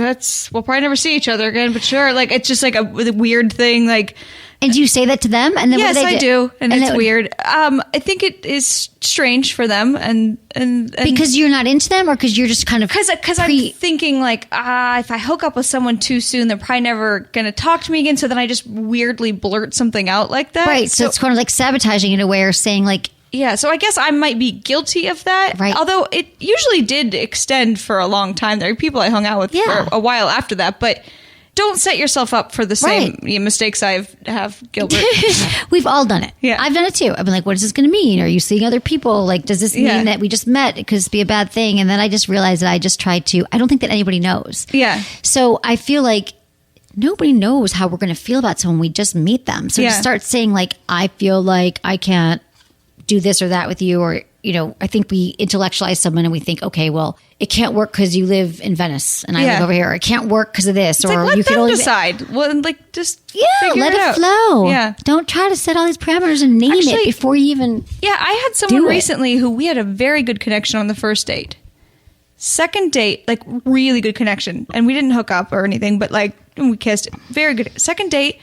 we'll probably never see each other again, but sure. Like, it's just like a weird thing, like... And do you say that to them? And then Yes, what do they I do, and it's then- weird. I think it is strange for them, and Because you're not into them, or because you're just kind of because I'm thinking like, if I hook up with someone too soon, they're probably never going to talk to me again. So then I just weirdly blurt something out like that. right. So it's kind of like sabotaging in a way, or saying like, yeah. So I guess I might be guilty of that. Right. Although it usually did extend for a long time. There are people I hung out with Yeah. for a while after that, but. Don't set yourself up for the same mistakes I have, Gilbert. we've all done it. Yeah. I've done it too. I've been like, what is this going to mean? Are you seeing other people? Like, does this Yeah. mean that we just met? It could be a bad thing. And then I just realized that I just tried to, I don't think that anybody knows. Yeah. So I feel like nobody knows how we're going to feel about someone. We just meet them. So to start saying like, I feel like I can't do this or that with you, or, you know, I think we intellectualize someone and we think, okay, well, it can't work because you live in Venice and I live over here. Or it can't work because of this. It's or like, let you can them only decide. Well, like, just let figure it flow. Yeah. Don't try to set all these parameters and name Actually, it before you even. Yeah, I had someone do it. recently who we had a very good connection on the first date. Second date, like really good connection. And we didn't hook up or anything, but like we kissed. Very good. Second date,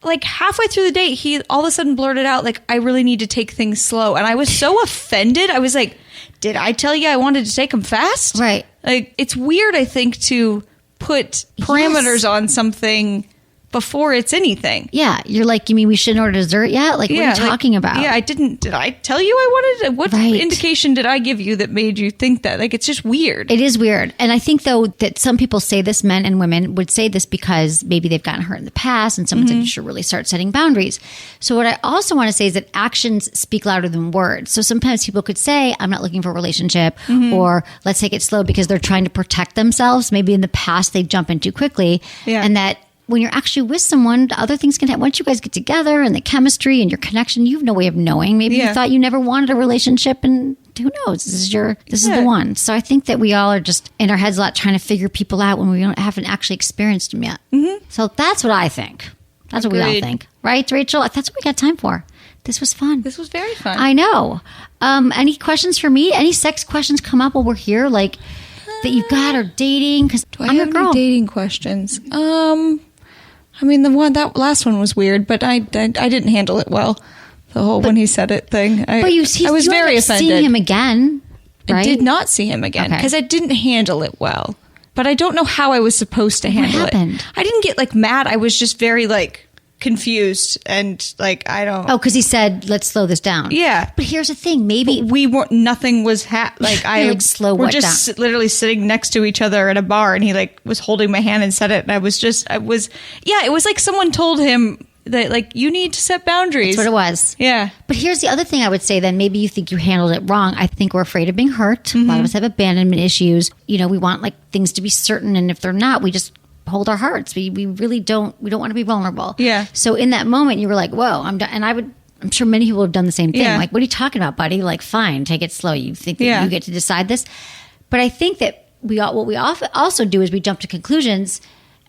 like halfway through the date, he all of a sudden blurted out, like, I really need to take things slow. And I was so offended. I was like, did I tell you I wanted to take them fast? Right. Like, it's weird, I think, to put parameters on something before it's anything. Yeah. You're like, you mean we shouldn't order dessert yet? Like, what are you talking about? Yeah, did I tell you I wanted to? What indication did I give you that made you think that? Like, it's just weird. It is weird. And I think, though, that some people say this, men and women would say this because maybe they've gotten hurt in the past and someone said you should really start setting boundaries. So what I also want to say is that actions speak louder than words. So sometimes people could say, I'm not looking for a relationship, or let's take it slow because they're trying to protect themselves. Maybe in the past they jump in too quickly. Yeah. And that when you're actually with someone, other things can happen. Once you guys get together and the chemistry and your connection, you have no way of knowing. Maybe you thought you never wanted a relationship, and who knows? This is the one. So I think that we all are just in our heads a lot trying to figure people out when we haven't actually experienced them yet. Mm-hmm. So that's what I think. That's what we all think. Right, Rachel? That's what we got time for. This was fun. This was very fun. I know. Any questions for me? Any sex questions come up while we're here? Like that you've got, or dating? Because I'm your girl. Any dating questions? I mean, that last one was weird, but I didn't handle it well. The whole when he said it thing. I was very offended. Seeing him again, right? I did not see him again because I didn't handle it well. But I don't know how I was supposed to handle it. I didn't get like mad. I was just very like confused and like I don't. Oh, because he said, "Let's slow this down." Yeah, but here's the thing: maybe we weren't. Nothing was like I like slow. We're just literally sitting next to each other at a bar, and he like was holding my hand and said it, and it was like someone told him that like you need to set boundaries. That's what it was. Yeah. But here's the other thing I would say. Then maybe you think you handled it wrong. I think we're afraid of being hurt. Mm-hmm. A lot of us have abandonment issues. You know, we want like things to be certain, and if they're not, we just hold our hearts. We really don't. We don't want to be vulnerable. Yeah. So in that moment, you were like, "Whoa, I'm done." And I'm sure many people have done the same thing. Yeah. Like, what are you talking about, buddy? Like, fine, take it slow. You think that you get to decide this, but I think that what we also do is we jump to conclusions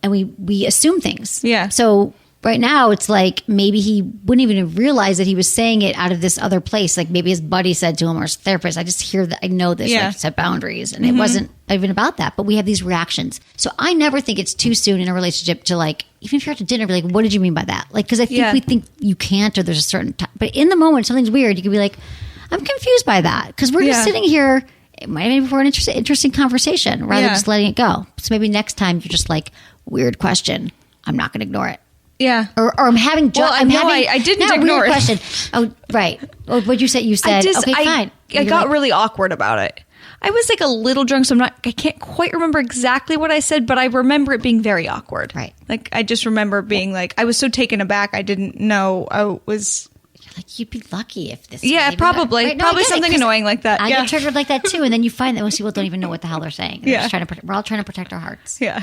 and we assume things. Yeah. So right now it's like maybe he wouldn't even realize that he was saying it out of this other place. Like maybe his buddy said to him or his therapist, I just hear that, I know this, like, set boundaries. And it wasn't even about that, but we have these reactions. So I never think it's too soon in a relationship to like, even if you're out to dinner, be like, what did you mean by that? Like, cause I think we think you can't, or there's a certain time, but in the moment, something's weird. You could be like, I'm confused by that. Cause we're just sitting here. It might be for an interesting conversation rather than just letting it go. So maybe next time you're just like, weird question. I'm not going to ignore it. Yeah. Or I'm having... I didn't ignore it. Question. Oh, right. Oh, what you said? You said, okay, fine. I got really awkward about it. I was like a little drunk, so I can't quite remember exactly what I said, but I remember it being very awkward. Right. Like, I just remember being like, I was so taken aback, I didn't know I was... Like, you'd be lucky if this. Yeah, was probably. Right? No, Probably I get it, something 'cause annoying like that. I Yeah. get triggered like that too, and then you find that most people don't even know what the hell they're saying. They're Yeah. just trying to. We're all trying to protect our hearts. Yeah.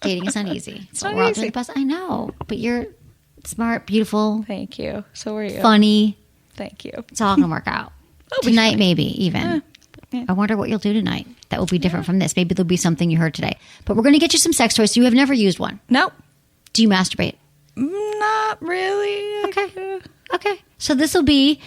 Dating is not easy. It's not we're all easy. doing the best. I know, but you're smart, beautiful, Thank you. So are you. funny. Thank you. It's all gonna work out. be Tonight, fine. maybe even. Yeah. I wonder what you'll do tonight. That will be different from this. Maybe there'll be something you heard today. But we're gonna get you some sex toys. So you have never used one. No. Do you masturbate? Not really. Okay. Okay. So this will be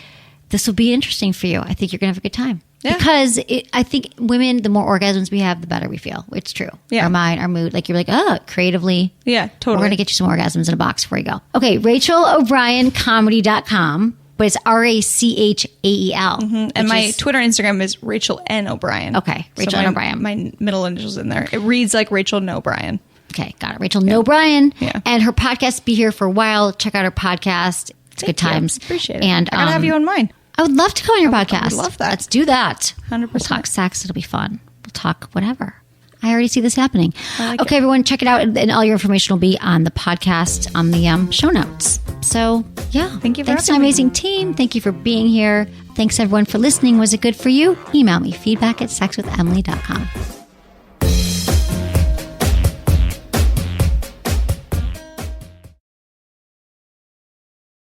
interesting for you. I think you're gonna have a good time. Yeah. Because I think women, the more orgasms we have, the better we feel. It's true. Yeah. Our mind, our mood. Like you're like, creatively. Yeah, totally. We're gonna get you some orgasms in a box before you go. Okay, RachelO'BrienComedy.com, but it's RACHAEL. And my Twitter, Instagram is Rachel N. O'Brien. Okay, Rachel N. O'Brien. My middle initials in there. It reads like Rachel N. O'Brien. Okay, got it. Rachel O'Brien. Yeah. And her podcast, Be Here for a While. Check out her podcast. It's good times. Appreciate it. And I gotta have you on mine. I would love to go on your podcast. I would love that. Let's do that. 100%. We'll talk sex. It'll be fun. We'll talk whatever. I already see this happening. like Okay, it. everyone, check it out. And all your information will be on the podcast on the show notes. So, yeah. Thank you for Thanks to my having me. amazing team. Thank you for being here. Thanks, everyone, for listening. Was it good for you? Email me, feedback@sexwithemily.com.